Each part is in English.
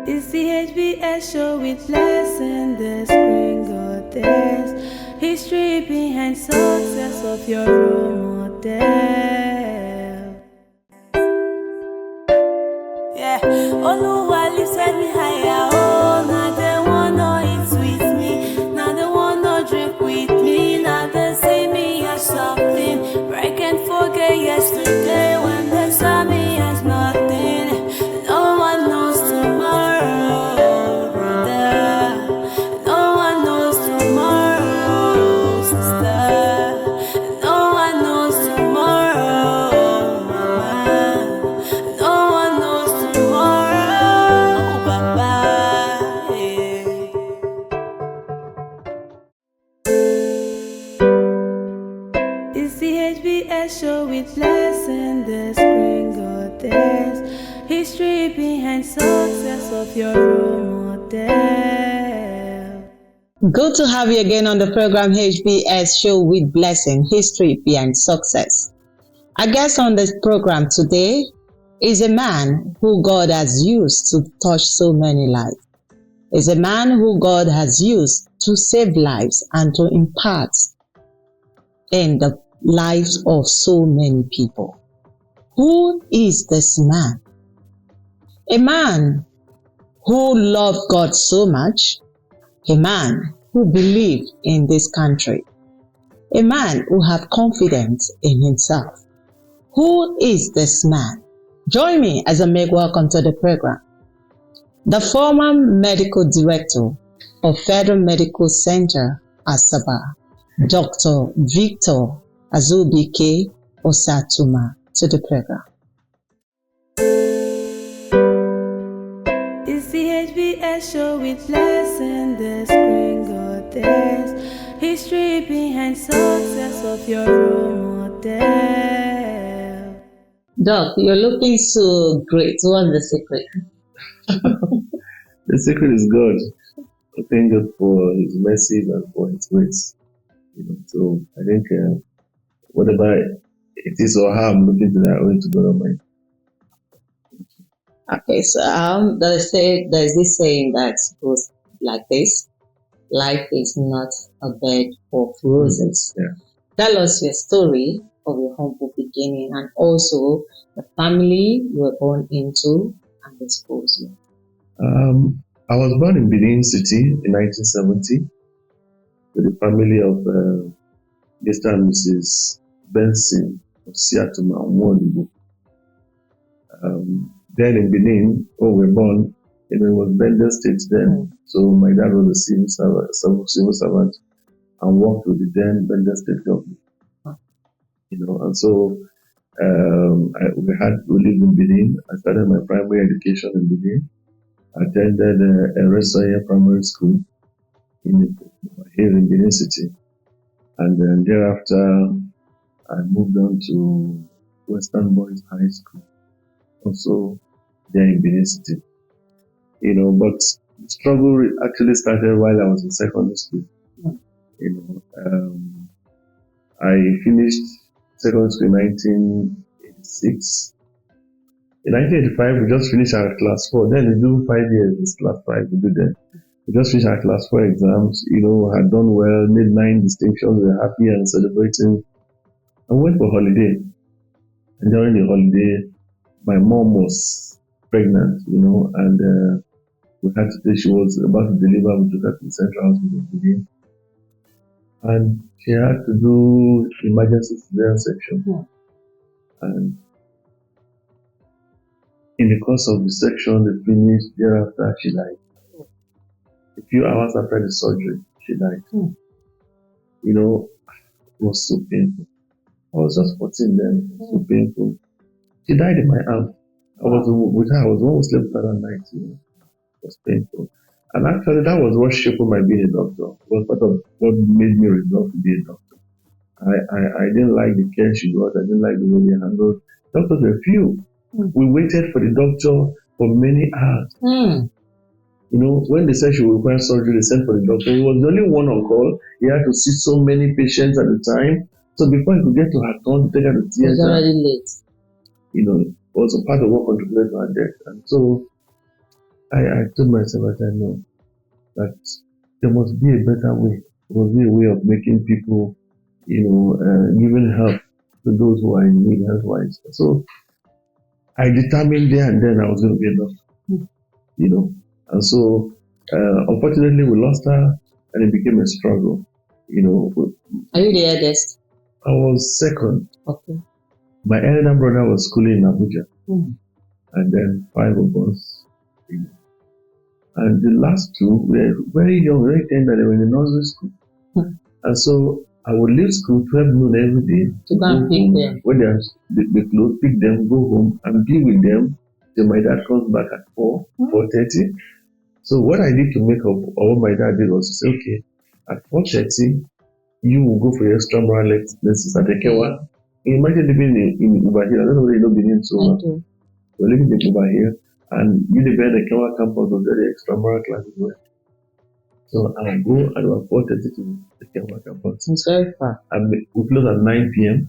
It's the HBS Show with Blessing, the screen goddess. History behind success of your role model. Yeah, Oluwa lifted me higher. Oh, now they wanna eat with me. Now they wanna drink with me. Now they see me as something. But I can't forget yesterday when they saw me as nothing. No one knows tomorrow, brother. No one knows tomorrow, sister. No one knows tomorrow, mama. No one knows tomorrow, Baba. Yeah. It's the HBS Show with Blessing, the screen goddess. History behind success of your role model. Good to have you again on the program HBS Show with Blessing, History Behind Success. Our guest on this program today is a man who God has used to touch so many lives. Is a man who God has used to save lives and to impart in the lives of so many people. Who is this man? A man who loved God so much, a man who believed in this country, a man who had confidence in himself. Who is this man? Join me as I make welcome to the program. The former medical director of Federal Medical Center, Asaba, Dr. Victor Azubuike Osiatuma, to the program. It's the HBS Show with Blessing, the screen goddess. History behind success of your role model. Doc, you're looking so great. What's the secret? The secret is God. I thank God for His mercy and for His grace. So I think whatever it is or how I'm looking to that, I owe it to God Almighty. Okay, so there's this saying that goes like this: life is not a bed of roses. Yeah. Tell us your story of your humble beginning and also the family you were born into and the schools you. I was born in Benin City in 1970 to the family of Mr. and Mrs. Blessing Osiatuma and then in Benin, when we were born, it was Bender State then. So my dad was a civil servant and worked with the then Bender State government. And so we lived in Benin. I started my primary education in Benin. I attended Eresoye Primary School here in Benin City. And then thereafter, I moved on to Western Boys High School, also there in Benin City. But the struggle actually started while I was in secondary school. I finished secondary school in 1986. In 1985, we just finished our class 4. Then we do 5 years, it's class 5 we do then. We just finished our class 4 exams, had done well, made 9 distinctions, we were happy and celebrating. I went for holiday. And during the holiday, my mom was pregnant, and we had to take, she was about to deliver, we took her to the central hospital in Benin. And she had to do emergency cesarean section. Yeah. And in the course of the section, they finished. Thereafter, she died. A few hours after the surgery, she died. It was so painful. I was just 14 then. It was so painful. She died in my arms. I was with her. I was almost slept with her that night. It was painful. And actually, that was what shaped my being a doctor. It was part of what made me resolve to be a doctor. I didn't like the care she got. I didn't like the way they handled. Doctors were few. We waited for the doctor for many hours. When they said she would require surgery, they sent for the doctor. He was the only one on call. He had to see so many patients at a time. So before he could get to her turn to take her to theater, it was already late. It was a part of what contributed to her death. And so I told myself, I said, no, that there must be a better way. There must be a way of making people, giving help to those who are in need health-wise. So I determined there and then I was going to be enough, And so, unfortunately, we lost her, and it became a struggle. Are you the eldest? I was second. Okay. My elder brother was schooling in Abuja, and then 5 of us. And the last two were very young, very tender. They were in the nursery school, and so I would leave school 12 noon every day to go and pick them. When they close, pick them, go home, and be with them till my dad comes back at 4:30. So what I did to make up, or what my dad did was to say, okay, at 4:30, you will go for your extramural lessons at Ekewa. Imagine living in Uber here. I don't know whether you know Benin so well. We're living in Uber here, and you live in the Ekewa campus was very extramural classes were. So I will go at about 4:30 to the Ekewa campus. It's very far. And we close at 9 p.m.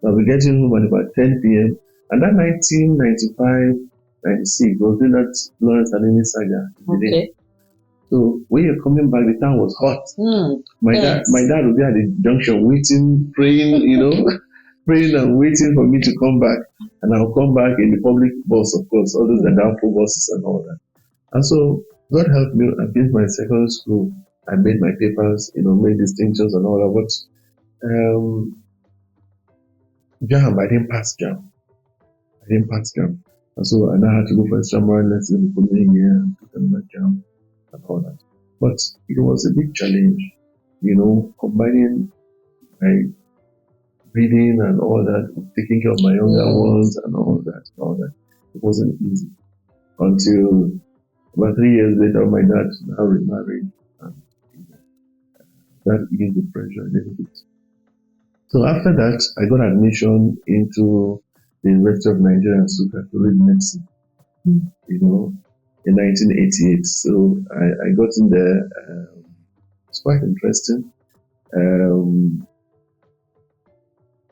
I'll be getting home at about 10 p.m. And that 1995, 96 was doing that Lawrence and Amy saga. Okay. So when you're coming back, the town was hot. My dad would be at the junction waiting, praying, praying and waiting for me to come back. And I'll come back in the public bus, of course, all those downfall buses and all that. And so God helped me. I finished my secondary school. I made my papers, made distinctions and all that. But JAM, I didn't pass JAM. And so I now had to go for extramural lessons for me here and put another JAM and all that. But it was a big challenge, combining my reading and all that, taking care of my younger ones and all that. It wasn't easy. Until about 3 years later, my dad now remarried, and that eased the pressure a little bit. So after that, I got admission into the University of Nigeria in Nsukka to read medicine, in 1988. So I got in there. It's quite interesting.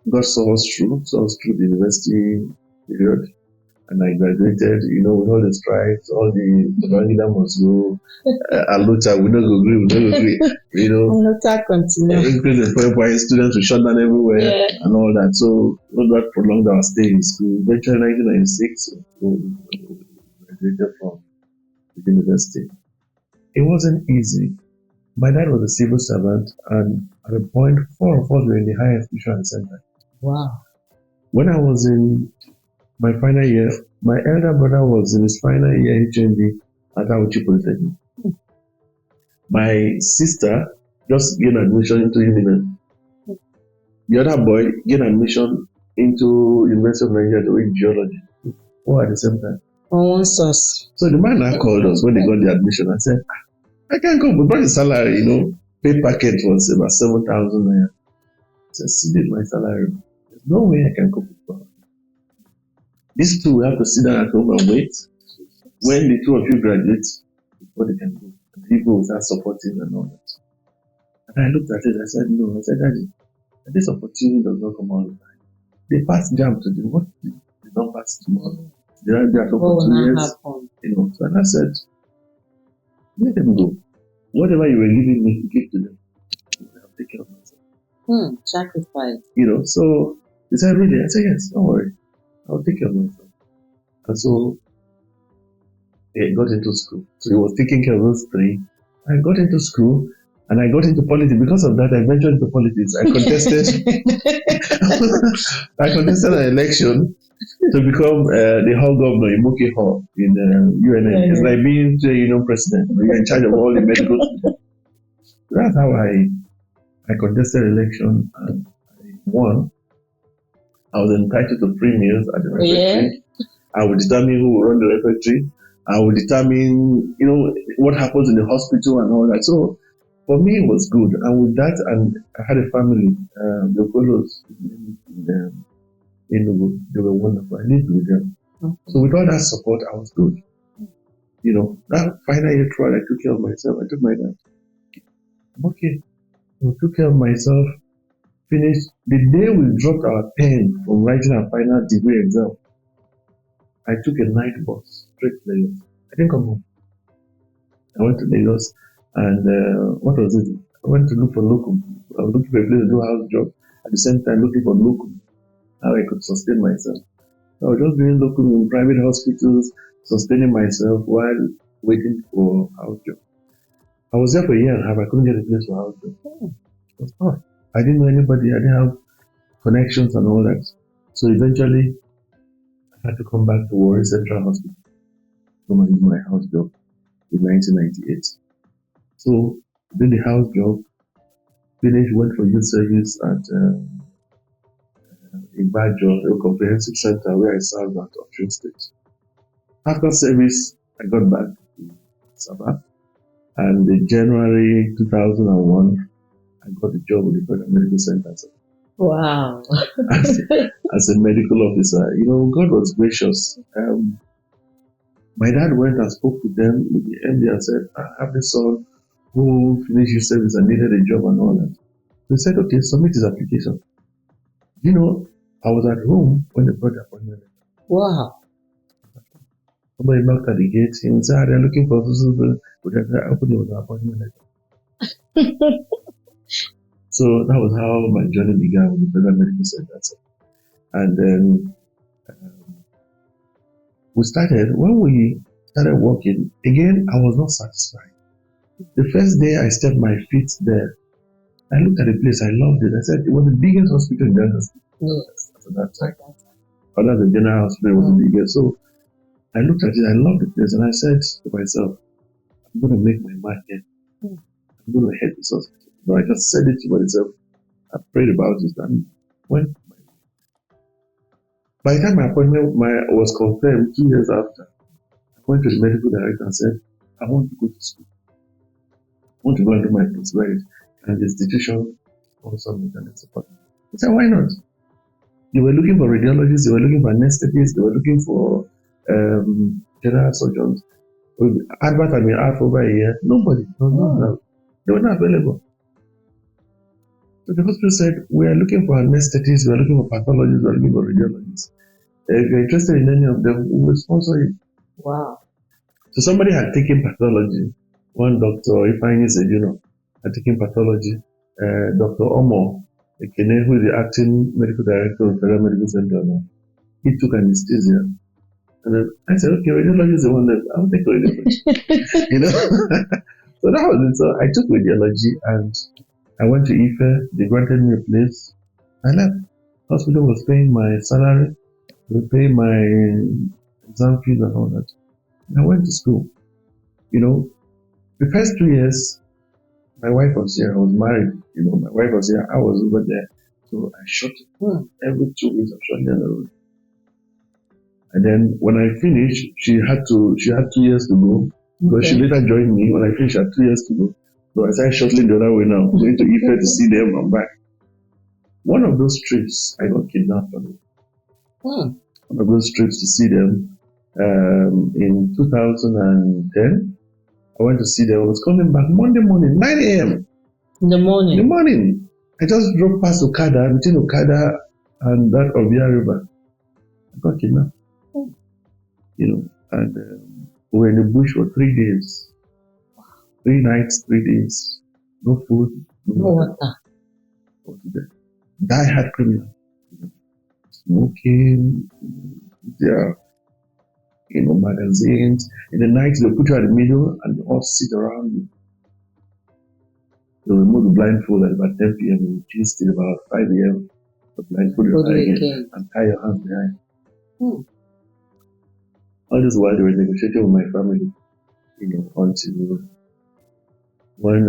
God saw us through the university period. And I graduated, with all the strikes, all the Babangida must go, Aluta, we don't agree, Aluta continue. Increase the fuel price, students will shut down everywhere, and all that. So, all that prolonged our stay in school. Eventually, 1996, we graduated from the university. It wasn't easy. My dad was a civil servant, and at a point, 4 of us were in the higher education center. Wow. When I was in my final year, my elder brother was in his final year HND at Azubuike Polytechnic. My sister just gained admission into UNIMED. The other boy gained admission into University of Nigeria to read geology. All at the same time. On one source. So the man now called us when they got the admission and said, I can't come, we brought the salary, pay packet was about 7,000 naira. I said, see my salary. There's no way I can cope with that. These two will have to sit down at home and wait when the two of you graduate before they can go. And people will start supporting and all that. And I looked at it, I said, no, Daddy, this opportunity does not come all the time. They passed JAM today, what did they don't pass tomorrow? They are there for 2 years. So and I said, let them go. Whatever you were giving me, give to them. I'll take care of myself. Sacrifice. So they said, really? I said, yes, don't worry. I'll take care of myself. And so he got into school. So he was taking care of those 3. I got into school and I got into politics. Because of that, I ventured into politics. I contested an election to become the hall governor in Muki Hall in UNN. It's like being the union president. You're in charge of all the medical people. That's how I contested election and I won. I was entitled to premiums at the refectory. I would determine who will run the refectory. I would determine, what happens in the hospital and all that. So for me, it was good. And with that, and I had a family, the fellows they were wonderful. I lived with them. Okay. So with all that support, I was good. That final year trial, I took care of myself. I took my dad. I'm okay. I took care of myself. Finished. The day we dropped our pen from writing our final degree exam, I took a night bus straight to Lagos. I didn't come home. I went to Lagos, and what was it? I went to look for locum. I was looking for a place to do a house job. At the same time, looking for locum, how I could sustain myself. I was just doing locum in private hospitals, sustaining myself while waiting for house job. I was there for a year and a half. I couldn't get a place for house job. It was tough. I didn't know anybody. I didn't have connections and all that. So eventually, I had to come back to Warri Central Hospital to come and do my house job in 1998. So, did the house job, finished, went for youth service at Ibadan, a comprehensive center where I served at Osun State. After service, I got back to Asaba, and in January 2001, I got a job with the Federal Medical Center. Wow. as a medical officer. You know, God was gracious. My dad went and spoke to them, with the MD, and said, I have this son who finished his service and needed a job and all that. They said, okay, submit his application. You know, I was at home when they brought the appointment. Wow. Somebody knocked at the gate and said, they're looking for people. But I opened it with an appointment letter. So that was how my journey began with the Federal Medical Center. And then when we started working, again, I was not satisfied. The first day I stepped my feet there, I looked at the place, I loved it. I said, it was the biggest hospital in Delta State at that time. Other than the general hospital, was the biggest. So I looked at it, I loved the place, and I said to myself, I'm going to make my mark here. I'm going to head this hospital. So I just said it to myself. I prayed about it and went. By the time my appointment was confirmed 2 years after, I went to the medical director and said, I want to go to school. I want to go and do my postgraduate. And the institution also and support me. I said, why not? They were looking for radiologists, they were looking for anesthetists, they were looking for general surgeons. Advert had been out for over a year. Nobody. They were not available. So the hospital said, we are looking for anesthetists, we are looking for pathologists, we are looking for radiologists. If you're interested in any of them, we will sponsor you. Wow. So somebody had taken pathology. One doctor, Ifeanyi said, had taken pathology. Dr. Omo Ekene, who is the acting medical director of Federal Medical Center now, he took anesthesia. And then I said, okay, radiology is the one that I'll take radiology. So that was it. So I took radiology and I went to Ife. They granted me a place. I left. Hospital was paying my salary. They were paying my exam fees and all that. And I went to school. The first 2 years, my wife was here. I was married. My wife was here. I was over there. So I shot every 2 weeks. I shot down the road. And then when I finished, she had 2 years to go. Because she later joined me. When I finished, I had 2 years to go. So I started shuttling the other way now, going to Ife to see them and back. One of those trips, I got kidnapped on it. One of those trips to see them, in 2010, I went to see them. I was coming back Monday morning, 9 a.m. In the morning? I just drove past Okada, between Okada and that Ovia River. I got kidnapped. And we were in the bush for 3 days. 3 nights, 3 days. No food, no water. Die-hard criminal. Smoking, there, magazines. In the night, they'll put you at the middle and they all sit around you. They'll remove the blindfold at about 10 p.m. and you till about 5 a.m. The blindfold your eye again and tie your hands behind. All this while they were negotiating with my family, until when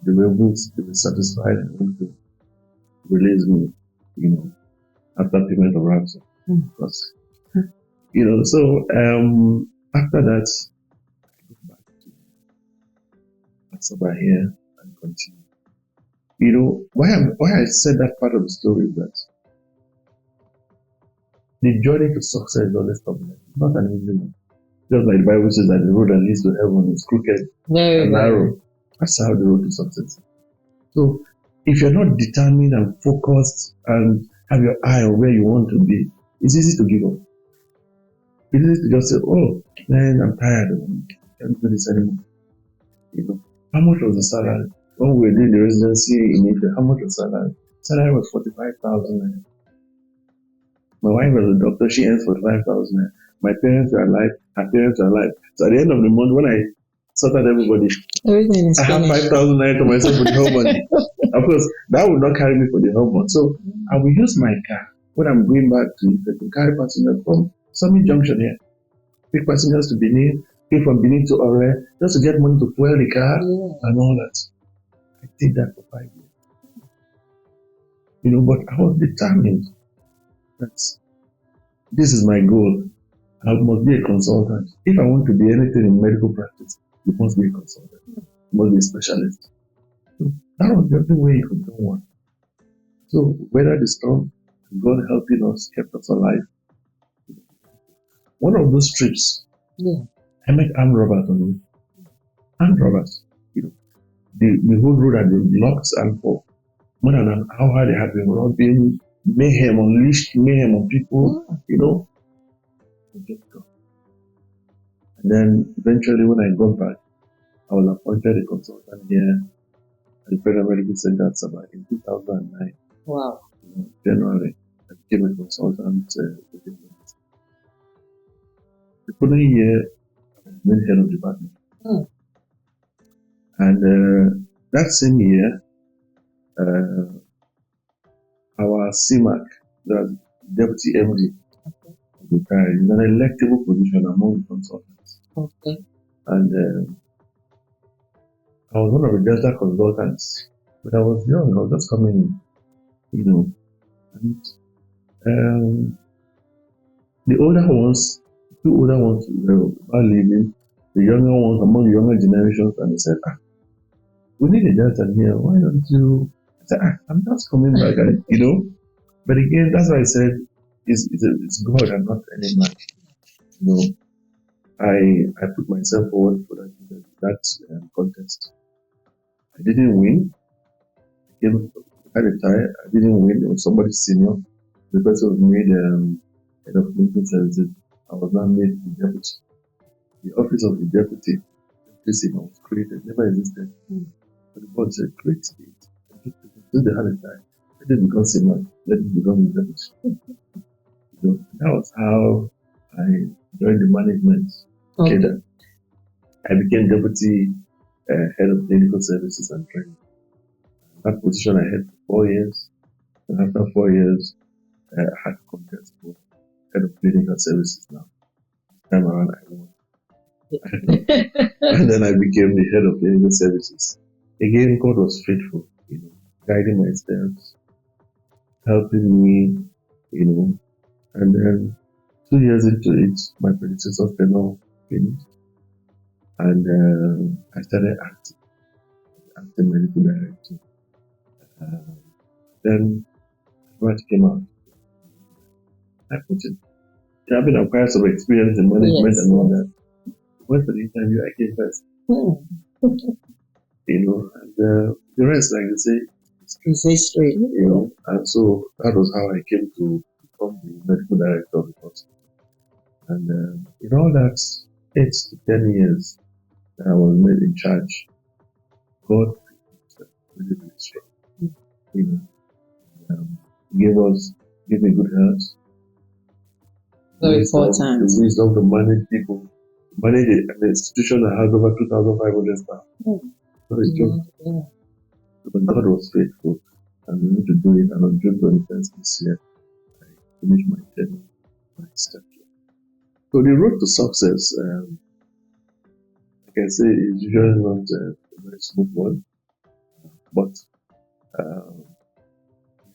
the rebels were satisfied and wanted to release me, after payment of ransom. Because, so after that, I go back to Asaba here and continue. Why I said that part of the story is that the journey to success is always tough. Not an easy one. Just like the Bible says that the road that leads to heaven is crooked and narrow. That's how the road to success is. So if you're not determined and focused and have your eye on where you want to be, it's easy to give up. It's easy to just say, oh, man, I'm tired. I can't do this anymore. You know, how much was the salary? When we were doing the residency in Ife, how much was salary? Salary was 45,000. My wife was a doctor, she earns 45,000. My parents were alive, her parents were alive. So at the end of the month, when I sorted everybody, Everything is I have finished. 5,000 to myself for the whole month. Of course, that would not carry me for the whole month. So I will use my car when I'm going back to Ife to carry passengers from Summit Junction here. Pick passengers to Benin, pick from Benin to Ore, just to get money to fuel the car and all that. I did that for 5 years. You know, but I was determined that this is my goal. I must be a consultant. If I want to be anything in medical practice, you must be a consultant. You must be a specialist. So that was the only way you could do one. So weather the storm, God helping us, kept us alive. One of those trips, I met armed robbers on the way. Armed robbers. You know, the whole road had been blocked, and for more than an hour they had been robbing, mayhem, unleashed mayhem on people, you know. And then eventually when I got back, I was appointed a consultant here at the Federal Medical Center at Asaba in 2009. Wow. January, I became a consultant within the The following year, I was made head of department. And that same year, our CMAC, the Deputy MD, retired. It's an electable position among the consultants. Okay. And I was one of the Delta consultants, but I was young. I was just coming in, you know. And the older ones, two older ones were about leaving, the younger ones among the younger generations, and they said, we need a Delta here. Why don't you? I said, I'm just coming back, and, you know. But again, that's why I said it's God and not any man. You know, I put myself forward for that contest. I didn't win. I had a tie. I didn't win. It was somebody senior. The person was made head of clinical services. I was not made the deputy. The office of the deputy was created, never existed. But the board said, create it. Since they had a tie, let it become senior. Let it become the deputy. So that was how I joined the management. Okay. I became deputy head of clinical services and training. That position I had for 4 years, and after 4 years, I had to contest for head of clinical services now. This time around, I won. And then I became the head of clinical services. Again, God was faithful, you know, guiding my steps, helping me, you know. And then 2 years into it, my predecessor tenure finished, and I started acting medical director. Then what came out, I put it. Having acquired some experience in management and all that. Went for the interview, I came first. You know, and the rest, like they say, It's history. You know, and so that was how I came to become the medical director of the hospital. And in all that 8 to 10 years that I was made in charge, God was really, really strong. You know, gave me good health. Very important. The wisdom to manage people, manage an institution that has over 2,500 staff. Not a joke. But God was faithful and we need to do it. And on June 21st this year, I finished my tenure, my step. So the road to success, like I say, is usually not a very smooth one, but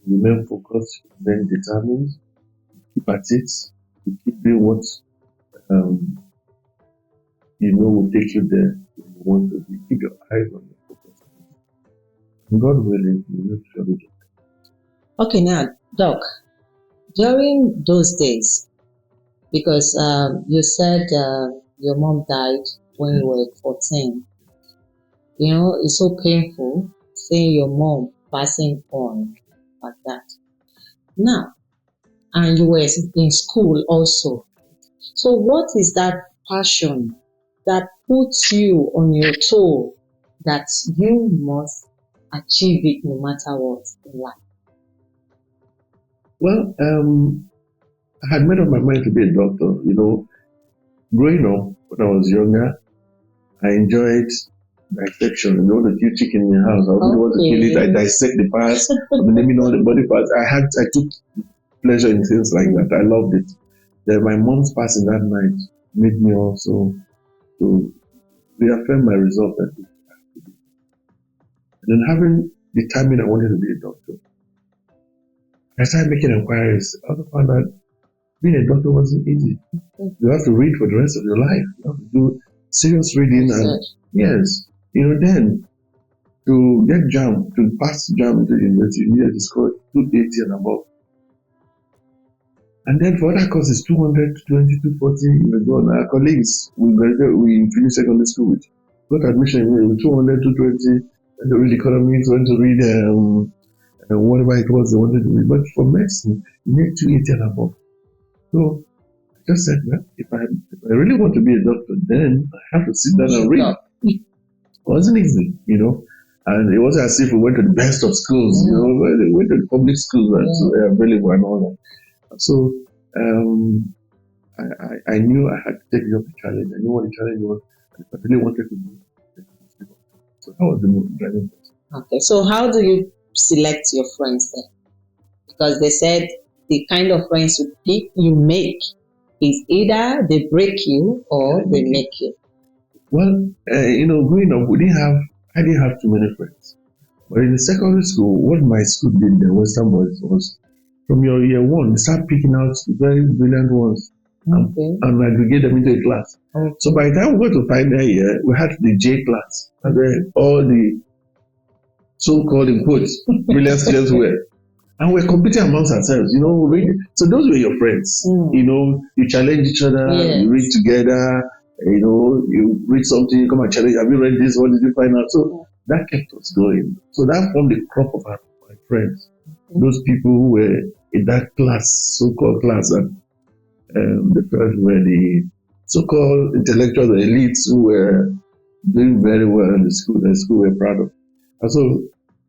remain focused, remain determined, keep at it, keep doing what you know will take you there where you want to be. Keep your eyes on your focus. And God willing, you will surely get there. Okay, now, Doc, during those days, because you said your mom died when you were 14, you know, it's so painful seeing your mom passing on like that. Now, and you were in school also. So what is that passion that puts you on your toe that you must achieve it no matter what in life? Well, I had made up my mind to be a doctor. Growing up when I was younger, I enjoyed dissection. The cute chicken in the house. I really want to kill it. I dissect the parts. I'm naming all the body parts. I took pleasure in things like that. I loved it. Then my mom's passing that night made me also to reaffirm my resolve that and then having determined I wanted to be a doctor, I started making inquiries. I also found out being a doctor wasn't easy. You have to read for the rest of your life. You have to do serious reading and yes, then to get JAM, to pass JAM into the university, you needed to score 280 and above. And then for other courses, 200, 220, 240, our colleagues, we finished secondary school with, got admission with 200, 220, and to read economics, went to read whatever it was they wanted to read. But for medicine, you need 280 and above. So I just said, well, if I really want to be a doctor, then I have to sit down and read. It wasn't easy, and it wasn't as if we went to the best of schools, we went to the public schools that were available and all that. So I knew I had to take up the challenge. I knew what the challenge was, and if I really wanted to do it. So that was the driving force. Okay, so how do you select your friends then? Because they said the kind of friends you make is either they break you or they make you. Well, growing up, I didn't have too many friends. But in the secondary school, what my school did, the Western Boys, was from your year one, start picking out very brilliant ones and aggregate them into a class. Okay. So by the time we got to final year, we had the J class, and then all the so-called in quotes brilliant students were. And we're competing amongst ourselves, So those were your friends. You challenge each other, you read together, you read something, you come and challenge. Have you read this? What did you find out? So that kept us going. So that formed the crop of my friends. Those people who were in that class, so-called class, and the first were the so-called intellectuals, the elites who were doing very well in the school we're proud of. And so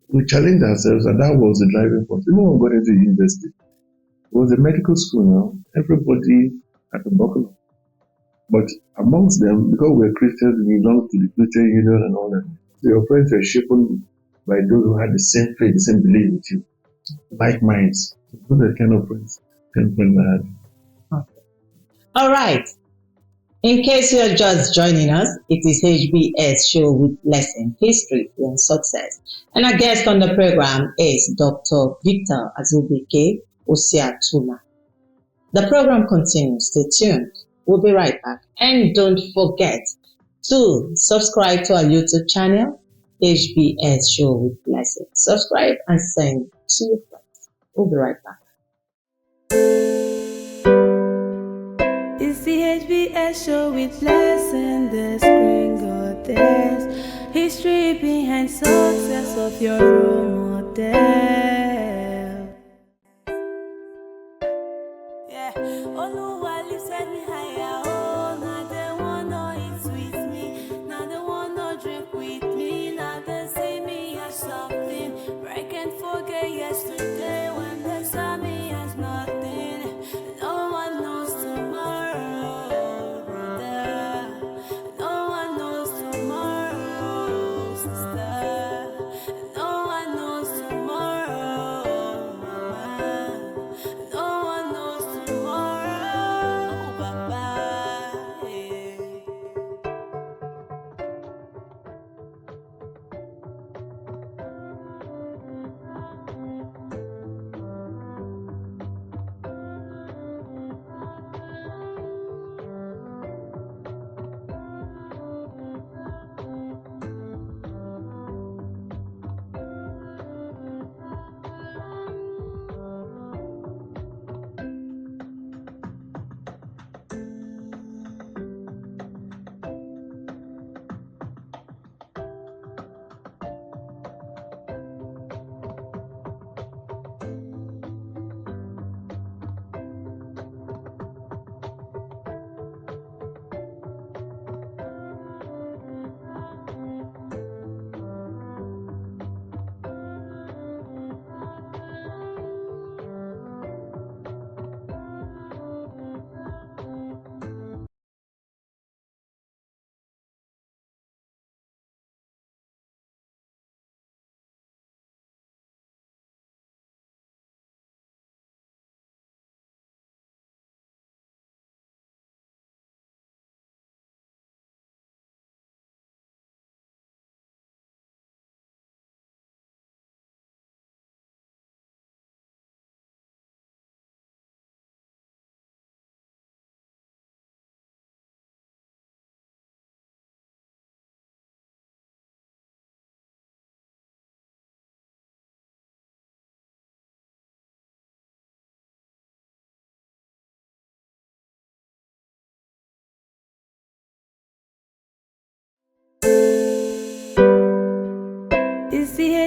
we challenged ourselves, and that was the driving force. Even when we got into university, it was a medical school now. Everybody had to buckle up. But amongst them, because we're Christians, we belong to the Christian Union and all that. So your friends were shaped by those who had the same faith, the same belief with you, like minds. Those are the kind of friends I had. Okay. All right. In case you are just joining us, it is HBS Show with Blessing, History and Success. And our guest on the program is Dr. Victor Azubuike Osiatuma. The program continues. Stay tuned. We'll be right back. And don't forget to subscribe to our YouTube channel, HBS Show with Blessing. Subscribe and send to your friends. We'll be right back. It's the HBS Show with Blessing, the screen goddess. History behind success of your role model. Yeah, Oluwa lifted me higher. Oh, now they wanna eat with me. Now they wanna drink with me. Now they see me as something. But I can't forget yesterday when they saw me as nothing. No one knows tomorrow, brother. No one knows tomorrow, sister. No one knows tomorrow.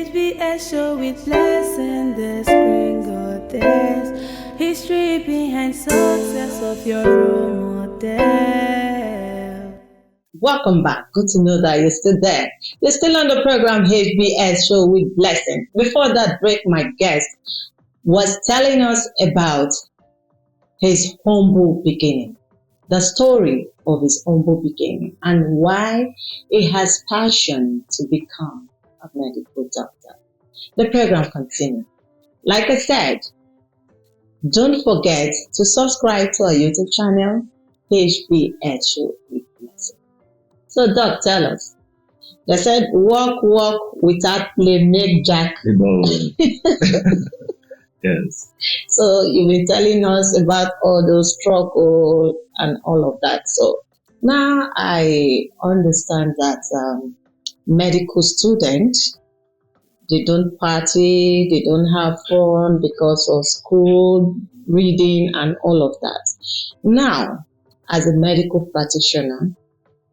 HBS Show with Blessing, the screen goddess. History behind success of your role model. Welcome back. Good to know that you're still there. You're still on the program HBS Show with Blessing. Before that break, my guest was telling us about his humble beginning, the story of his humble beginning, and why he has passion to become a medical doctor. The program continues. Like I said, don't forget to subscribe to our YouTube channel, HBS Show with Blessing. So, Doc, tell us. They said, walk without play, make Jack. Yes. So, you've been telling us about all those struggles and all of that. So, now I understand that medical students, they don't party, they don't have fun because of school, reading, and all of that. Now, as a medical practitioner,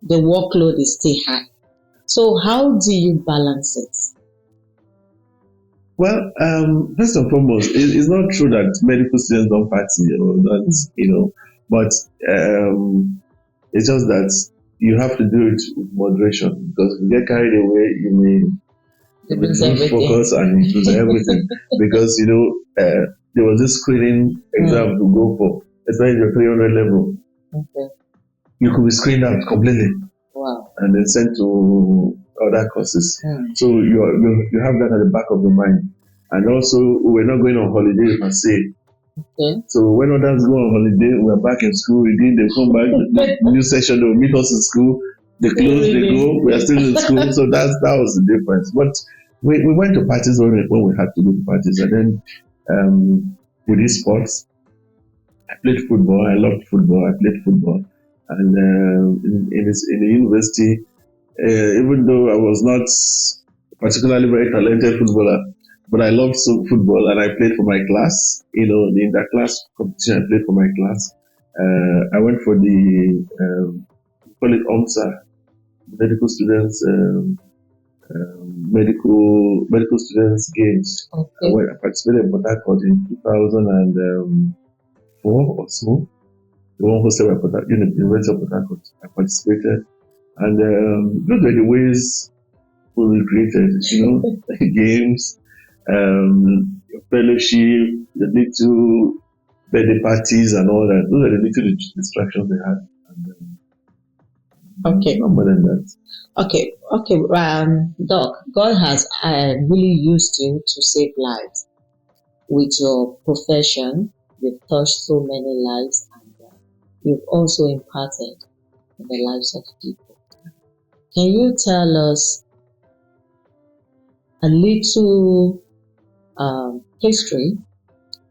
the workload is still high. So how do you balance it? Well, first and foremost, it's not true that medical students don't party or don't, but it's just that you have to do it with moderation, because if you get carried away, you may lose focus and lose everything. Because, there was this screening exam to go for, especially the 300 level. Okay. You could be screened out completely. Wow. And then sent to other courses. So you have that at the back of your mind. And also, we're not going on holiday per se. Okay. So when others go on holiday, we're back in school. Again, they come back, the new session, they'll meet us in school. They close, they go, we are still in school. So that was the difference. But we went to parties when we had to go to parties. And then we did sports. I played football. I loved football. I played football. And in the university, even though I was not particularly very talented footballer, but I loved football, and I played for my class. In the inter-class competition, I played for my class. I went for the call it OMSA, medical students medical students games. Okay. I participated in Port Harcourt in 2004 or so. The one hosted by University of Port Harcourt. I participated, and those were the ways we were created. Games, fellowship, the little birthday parties, and all that. Those are the little distractions they had. And, okay. No more than that. Okay. Doc, God has really used you to save lives. With your profession, you've touched so many lives, and you've also imparted in the lives of people. Can you tell us a little history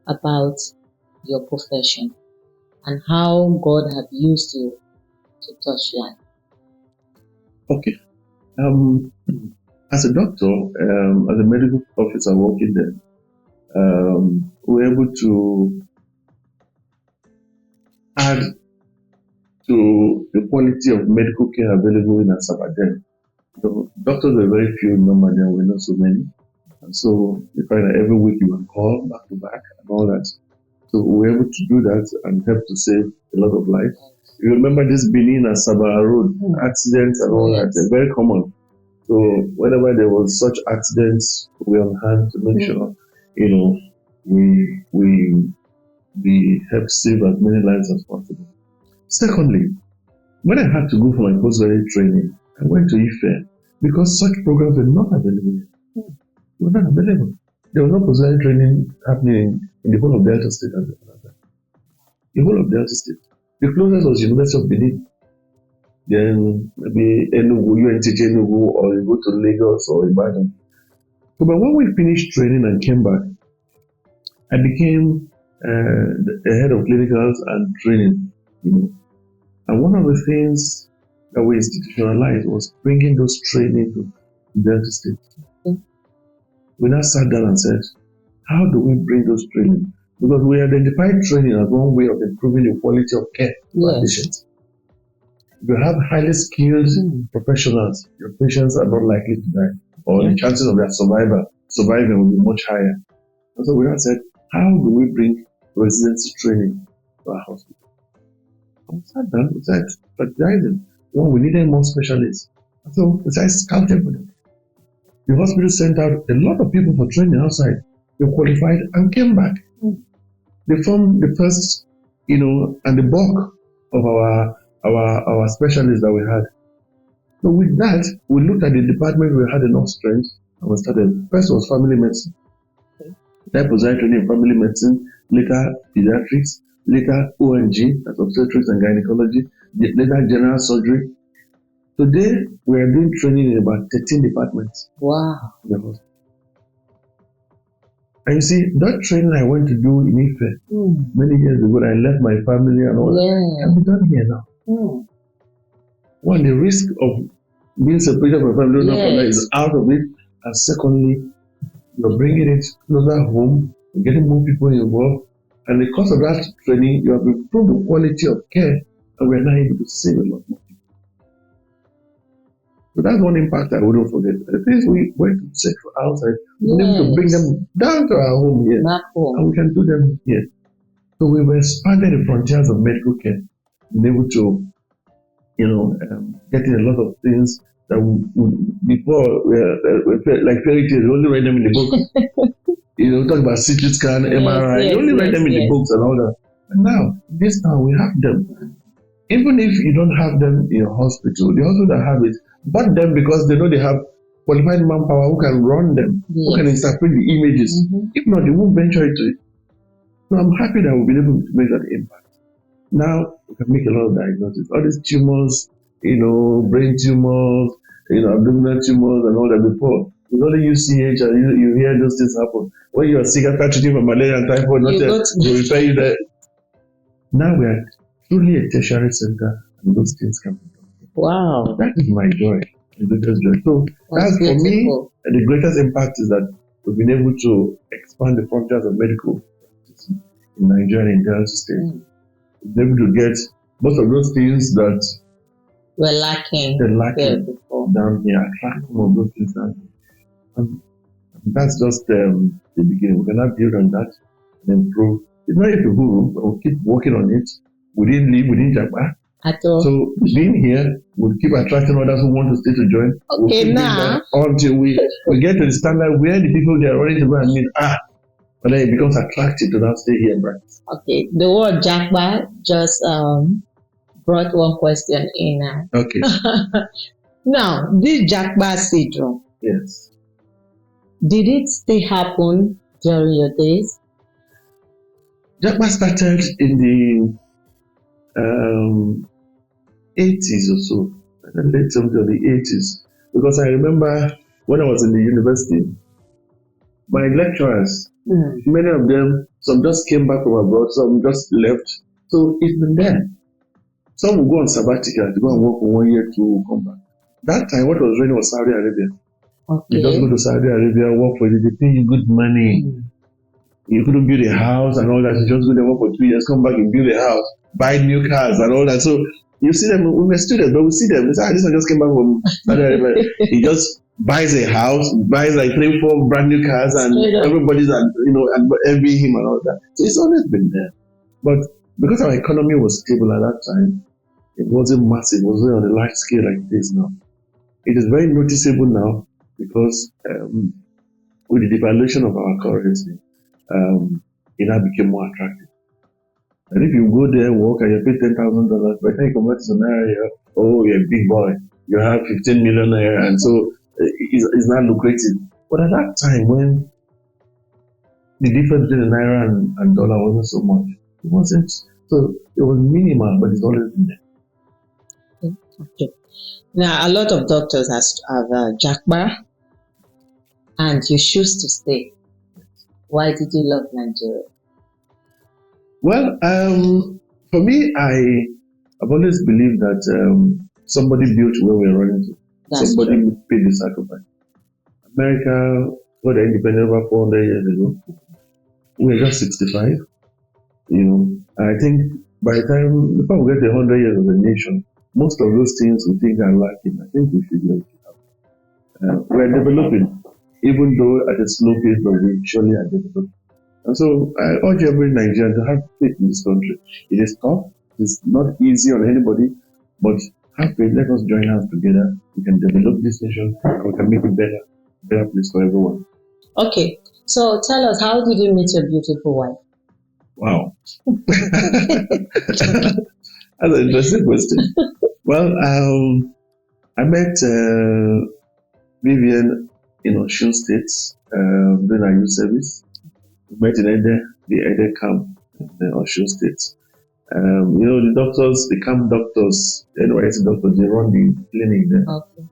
about your profession and how God has used you to touch life? Okay. As a doctor, as a medical officer working there, we're able to add to the quality of medical care available in Asaba then. Doctors were very few in number, there were not so many. And so you find that every week you will call back to back and all that. So we were able to do that and help to save a lot of lives. You remember this Benin Asaba road, accidents and all that, they're very common. So whenever there was such accidents, we on hand to make sure, we help save as many lives as possible. Secondly, when I had to go for my postgraduate training, I went to IFE because such programs were not available. They were not available. There was no postgraduate training happening in the whole of Delta State at the time. The whole of Delta State. The closest was University of Benin. Then maybe Enugu, UNTJ Enugu, or you go to Lagos or Ibadan. So, but when we finished training and came back, I became the head of clinicals and training. And one of the things that we institutionalized was bringing those training to Delta State. We now sat down and said, how do we bring those training? Because we identified training as one way of improving the quality of care for our patients. If you have highly skilled professionals, your patients are not likely to die. or the chances of their surviving will be much higher. And so we now said, how do we bring residency training to our hospital? And we sat down, we started strategizing. Well, we needed more specialists. And so we started scouting for them. The hospital sent out a lot of people for training outside. They qualified and came back. They formed the first, and the bulk of our specialists that we had. So with that, we looked at the department we had enough strength, and we started. First was family medicine. That was training in family medicine, later pediatrics, later ONG, that's obstetrics and gynecology, later general surgery. Today, we are doing training in about 13 departments. Wow. In the hospital. And you see, that training I went to do in Ife many years ago, I left my family and all that, can be done here now. One, the risk of being separated from family is out of it. And secondly, you're bringing it closer home, you're getting more people involved. And because of that training, you have improved the quality of care, and we're now able to save a lot more. So that's one impact I wouldn't forget. The things we went to check for outside, we were able to bring them down to our home here. And we can do them here. So we've expanded the frontiers of medical care. Been able to, getting a lot of things that before we felt like fairy tales, we only read them in the book. Talk about CT scan, MRI, you only read them in the books and all that. And now, this time we have them. Even if you don't have them in your hospital, the hospital that have it, but them because they know they have qualified manpower who can run them, who can interpret the images. If not, they won't venture into it. So I'm happy that we've been able to make that impact. Now we can make a lot of diagnosis. All these tumors, brain tumors, abdominal tumors and all that before. You only use CH and you hear those things happen. When you are sick after treating for malaria and typhoid, they refer you there. Now we are truly a tertiary center and those things can be done. Wow. That is my joy, the greatest joy. So that's for me, the greatest impact is that we've been able to expand the frontiers of medical practice in Nigeria and in Delta State. We've been able to get most of those things that were lacking down here, attract some of those things down here. And that's just the beginning. We cannot build on that and improve. It's not yet a guru, but we'll keep working on it. We didn't leave, we didn't jump back. At all. So being here, we'll keep attracting others who want to stay to join. Okay, now until we get to the standard where the people they are ready to go and meet but then it becomes attractive to now stay here and practice. Okay, the word Jakba just brought one question in. Okay. Now, this Jakba syndrome. Yes. Did it still happen during your days? Jakba started in the 80s or so, and late 70s or the 80s. Because I remember when I was in the university, my lecturers, many of them, some just came back from abroad, some just left. So it's been there. Some will go on sabbatical to go and work for 1 year to come back. That time, what was reigning was Saudi Arabia. Okay. You just go to Saudi Arabia, work for it, they pay you good money. You couldn't build a house and all that. You just go there, work for 2 years, come back and build a house, buy new cars and all that. So you see them, we were students, but we see them. They say, this one just came back from Saudi Arabia. He just buys a house, buys like 3-4 brand new cars, and everybody's envy him and all that. So it's always been there. But because our economy was stable at that time, it wasn't massive, it wasn't on a large scale like this now. It is very noticeable now because with the devaluation of our currency, it now became more attractive. And if you go there, work, and you pay $10,000, by the time you convert to Naira, you're a big boy. You have 15 million Naira, and so it's not lucrative. But at that time, when the difference between the Naira and dollar wasn't so much, it wasn't. So it was minimal, but it's always been there. Okay. Now, a lot of doctors have Jakba, and you choose to stay. Why did you love Nigeria? Well, for me, I've always believed that somebody built where we're running to. Somebody paid the sacrifice. America got independent over 400 years ago. We're just 65. I think by the time, before we get 100 years of a nation, most of those things we think are lacking. I think we should like to have. we're developing, even though at a slow pace, but we surely are developing. And so I urge every Nigerian to have faith in this country. It is tough, it's not easy on anybody, but have faith, let us join hands together. We can develop this nation and we can make it better place for everyone. Okay, so tell us, how did you meet your beautiful wife? Wow. That's an interesting question. Well, I met Vivian in Osun State during our youth service. We met in the Ede camp in Osun State. The doctors, the camp doctors, the NYC doctors, they run the clinic there. Okay.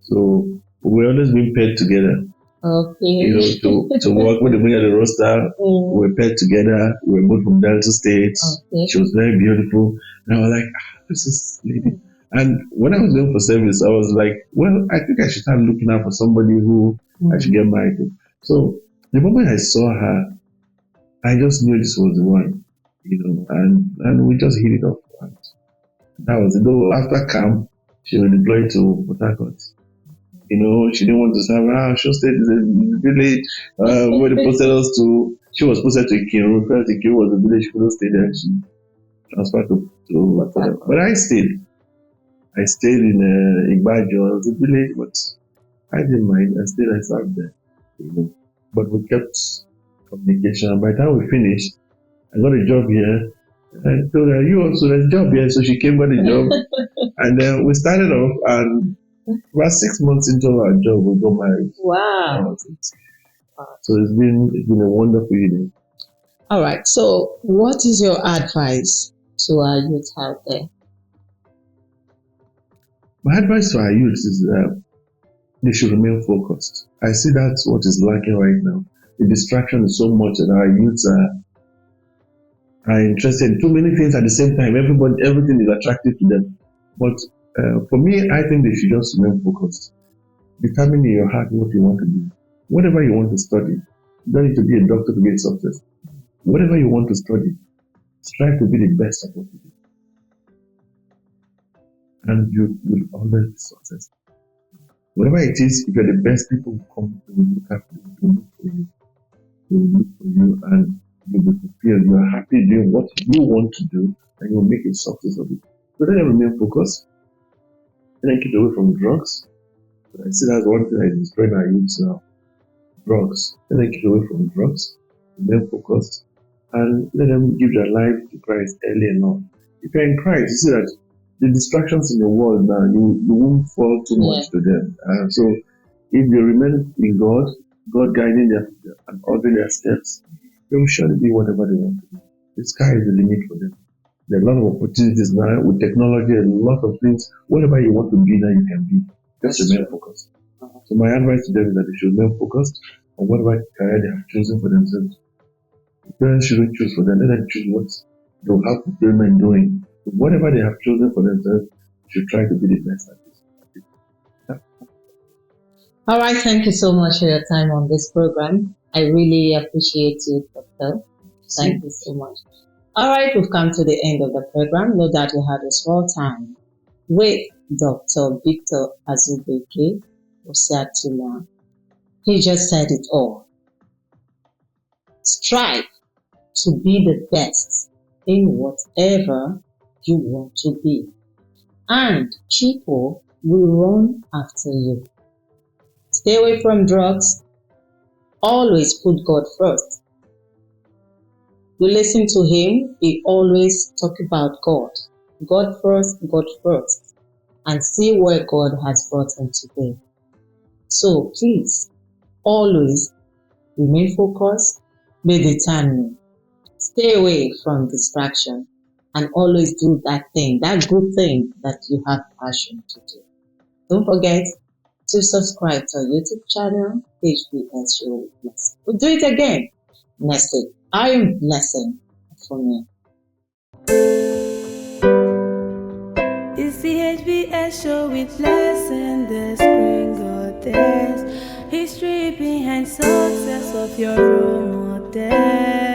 So we're always being paired together. Okay. To work when they bring out the roster, we're paired together. We're both from Delta State. Okay. She was very beautiful. And I was like, this is lady. And when I was going for service, I was like, well, I think I should start looking out for somebody who I should get married to. So the moment I saw her, I just knew this was the one, and we just hit it off. And that was it. Though after camp, she was deployed to Port Harcourt. She didn't want to say, Osun State is a village where they posted us to. She was posted to Ikiru. Because Ikiru was a village, she couldn't stay there. She transferred to whatever. But I stayed. I stayed in Igbajo. It was a village, but I didn't mind. I stayed. I served there. But we kept communication. By the time we finished, I got a job here. I told her, you also, there's a job here. So she came, got a job. And then we started off, and about 6 months into our job, we got married. Wow. So it's been a wonderful evening. All right. So what is your advice to our youth out there? My advice to our youth is they should remain focused. I see that's what is lacking right now. The distraction is so much that our youths are interested in too many things at the same time. Everything is attractive to them. But for me, I think they should just remain focused. Determine in your heart what you want to do. Whatever you want to study, you don't need to be a doctor to get success. Whatever you want to study, strive to be the best at what you do. And you will always be successful. Whatever it is, if you're the best, people will come to look after you, to look for you. They will look for you and you'll be fulfilled. You are happy doing what you want to do and you'll make a success of it. So then remain focused. Then keep away from drugs. But I see that's one thing that is destroying our youth now. Drugs. Then keep away from drugs. Remain focused. And let them give their life to Christ early enough. If you're in Christ, you see that the distractions in the world now, you won't fall too much to them. So if they remain in God guiding them and ordering their steps, they will surely be whatever they want to do. The sky is the limit for them. There are a lot of opportunities now with technology, a lot of things. Whatever you want to be now, you can be. Just remain focused. So my advice to them is that they should remain focused on whatever career they have chosen for themselves. The parents shouldn't choose for them. Let them choose what they will have fulfillment doing. So whatever they have chosen for themselves, they should try to be the best at it. All right. Thank you so much for your time on this program. I really appreciate it, Doctor. Thank you so much. All right. We've come to the end of the program. No doubt you had a small time with Dr. Victor Azubuike Osiatuma. He just said it all. Strive to be the best in whatever you want to be, and people will run after you. Stay away from drugs. Always put God first. You listen to him, he always talk about God. God first, and see where God has brought him today. So please, always remain focused, be determined. Stay away from distraction and always do that thing, that good thing that you have passion to do. Don't forget to subscribe to our YouTube channel, HBS Show. We'll do it again next week. I am Blessing from you. It's the HBS Show with Blessing, the spring goddess. History behind success of your role model.